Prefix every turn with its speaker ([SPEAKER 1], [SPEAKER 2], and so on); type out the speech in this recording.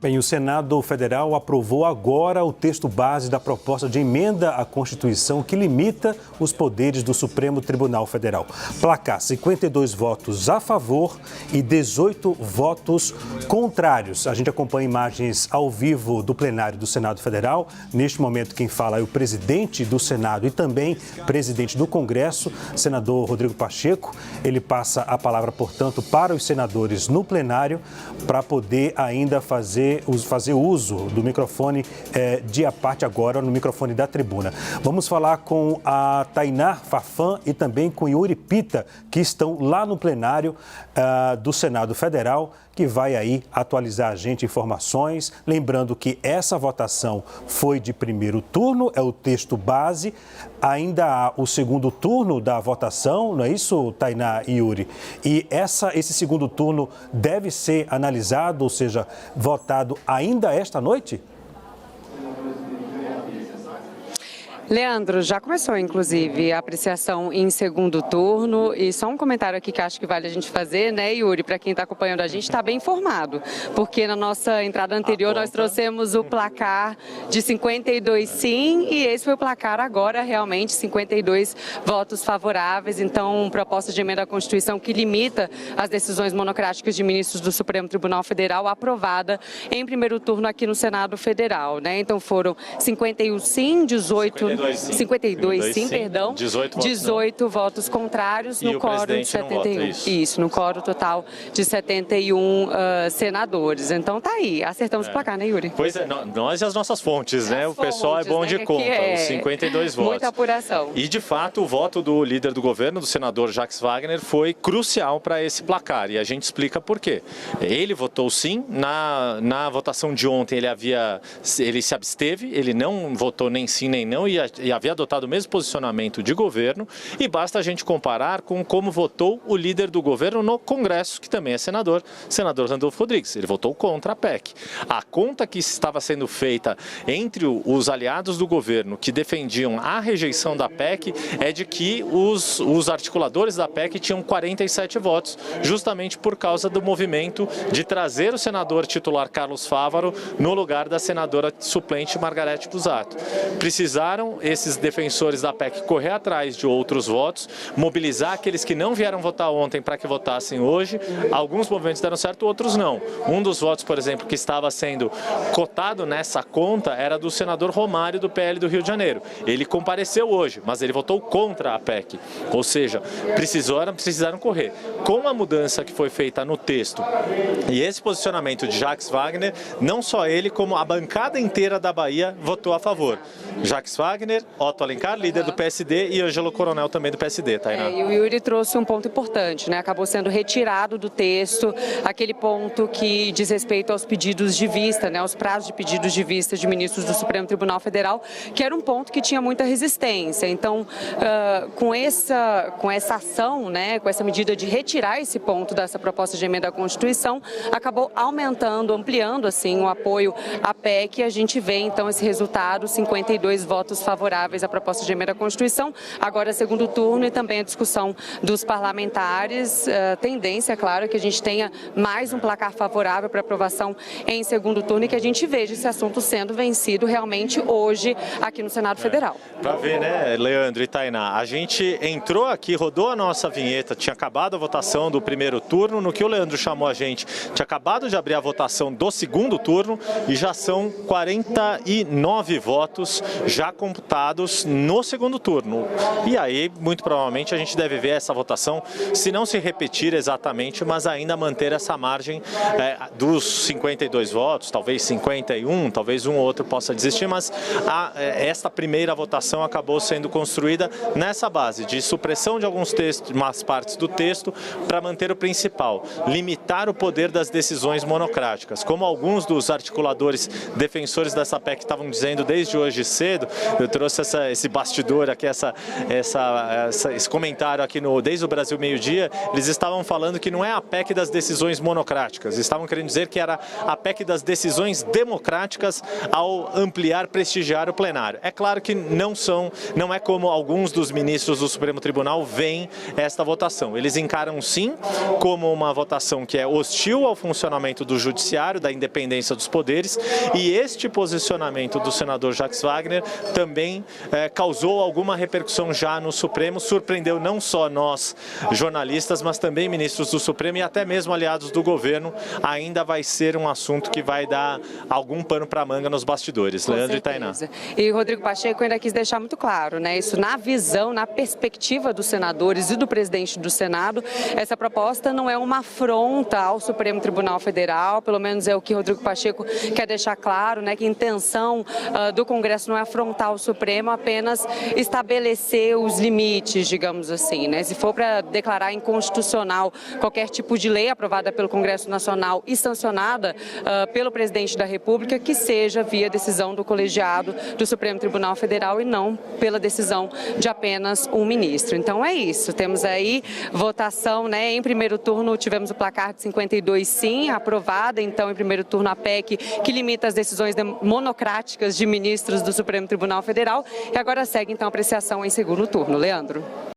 [SPEAKER 1] Bem, o Senado Federal aprovou agora o texto base da proposta de emenda à Constituição que limita os poderes do Supremo Tribunal Federal. Placar: 52 votos a favor e 18 votos contrários. A gente acompanha imagens ao vivo do plenário do Senado Federal. Neste momento, quem fala é o presidente do Senado e também presidente do Congresso, senador Rodrigo Pacheco. Ele passa a palavra, portanto, para os senadores no plenário para poder ainda fazer uso do microfone de à parte agora, no microfone da tribuna. Vamos falar com a Tainá Fafan e também com Yuri Pita, que estão lá no plenário do Senado Federal, que vai aí atualizar a gente informações. Lembrando que essa votação foi de primeiro turno, é o texto base. Ainda há o segundo turno da votação, não é isso, Tainá e Yuri? E esse segundo turno deve ser analisado, ou seja, votado ainda esta noite?
[SPEAKER 2] Leandro, já começou, inclusive, a apreciação em segundo turno. E só um comentário aqui que acho que vale a gente fazer, né, Yuri? Para quem está acompanhando a gente, está bem informado. Porque na nossa entrada anterior nós trouxemos o placar de 52 sim, e esse foi o placar agora, realmente, 52 votos favoráveis. Então, proposta de emenda à Constituição que limita as decisões monocráticas de ministros do Supremo Tribunal Federal, aprovada em primeiro turno aqui no Senado Federal, né? Então, foram 51 sim, 52 sim, perdão, 18 votos contrários no quórum de 71. Isso, no quórum total de 71 senadores. Então tá aí, acertamos o placar, né, Yuri?
[SPEAKER 3] Pois é, nós e as nossas fontes, né? O pessoal é bom de conta, os 52 votos.
[SPEAKER 2] Muita apuração.
[SPEAKER 3] E de fato, o voto do líder do governo, do senador Jacques Wagner, foi crucial para esse placar. E a gente explica por quê. Ele votou sim, na votação de ontem ele se absteve, ele não votou nem sim nem não e havia adotado o mesmo posicionamento de governo, e basta a gente comparar com como votou o líder do governo no Congresso, que também é senador Randolfo Rodrigues. Ele votou contra a PEC. A conta que estava sendo feita entre os aliados do governo que defendiam a rejeição da PEC é de que os articuladores da PEC tinham 47 votos, justamente por causa do movimento de trazer o senador titular Carlos Fávaro no lugar da senadora suplente Margarete Busato. Precisaram esses defensores da PEC correr atrás de outros votos, mobilizar aqueles que não vieram votar ontem para que votassem hoje. Alguns movimentos deram certo, outros não. Um dos votos, por exemplo, que estava sendo cotado nessa conta era do senador Romário, do PL do Rio de Janeiro. Ele compareceu hoje, mas ele votou contra a PEC. Ou seja, precisaram correr. Com a mudança que foi feita no texto e esse posicionamento de Jacques Wagner, não só ele, como a bancada inteira da Bahia votou a favor. Jacques Wagner, Otto Alencar, líder do PSD, e Ângelo Coronel, também do PSD, Tainá.
[SPEAKER 2] E o Yuri trouxe um ponto importante, né? Acabou sendo retirado do texto aquele ponto que diz respeito aos pedidos de vista, né? Aos prazos de pedidos de vista de ministros do Supremo Tribunal Federal, que era um ponto que tinha muita resistência. Então, com essa ação, né? Com essa medida de retirar esse ponto dessa proposta de emenda à Constituição, acabou ampliando assim o apoio à PEC, e a gente vê então esse resultado, 52 votos favoráveis à proposta de emenda à Constituição. Agora, segundo turno e também a discussão dos parlamentares. Tendência, claro, é que a gente tenha mais um placar favorável para aprovação em segundo turno e que a gente veja esse assunto sendo vencido realmente hoje aqui no Senado Federal.
[SPEAKER 3] Para ver, né, Leandro e Tainá, a gente entrou aqui, rodou a nossa vinheta, tinha acabado a votação do primeiro turno, no que o Leandro chamou a gente, tinha acabado de abrir a votação do segundo turno e já são 49 votos já computados no segundo turno. E aí, muito provavelmente, a gente deve ver essa votação, se não se repetir exatamente, mas ainda manter essa margem dos 52 votos, talvez 51, talvez um ou outro possa desistir, mas esta primeira votação acabou sendo construída nessa base de supressão de algumas partes do texto para manter o principal, limitar o poder das decisões monocráticas. Como alguns dos articuladores defensores dessa PEC estavam dizendo desde hoje cedo, eu trouxe esse bastidor aqui, esse comentário aqui desde o Brasil Meio-Dia. Eles estavam falando que não é a PEC das decisões monocráticas, estavam querendo dizer que era a PEC das decisões democráticas ao ampliar, prestigiar o plenário. É claro que não é como alguns dos ministros do Supremo Tribunal veem esta votação. Eles encaram sim como uma votação que é hostil ao funcionamento do judiciário, da independência dos poderes, e este posicionamento do senador Jacques Wagner também causou alguma repercussão já no Supremo, surpreendeu não só nós, jornalistas, mas também ministros do Supremo e até mesmo aliados do governo. Ainda vai ser um assunto que vai dar algum pano para a manga nos bastidores.
[SPEAKER 2] Com
[SPEAKER 3] Leandro
[SPEAKER 2] certeza.
[SPEAKER 3] e Tainá.
[SPEAKER 2] E Rodrigo Pacheco ainda quis deixar muito claro, né? Isso na visão, na perspectiva dos senadores e do presidente do Senado, essa proposta não é uma afronta ao Supremo Tribunal Federal, pelo menos é o que Rodrigo Pacheco quer deixar claro, né? Que a intenção do Congresso não é afrontar o Supremo, apenas estabelecer os limites, digamos assim, né? Se for para declarar inconstitucional qualquer tipo de lei aprovada pelo Congresso Nacional e sancionada pelo presidente da República, que seja via decisão do colegiado do Supremo Tribunal Federal e não pela decisão de apenas um ministro. Então é isso, temos aí votação, né? Em primeiro turno tivemos o placar de 52 sim, aprovada então em primeiro turno a PEC que limita as decisões monocráticas de ministros do Supremo Tribunal Federal, e agora segue então a apreciação em segundo turno. Leandro.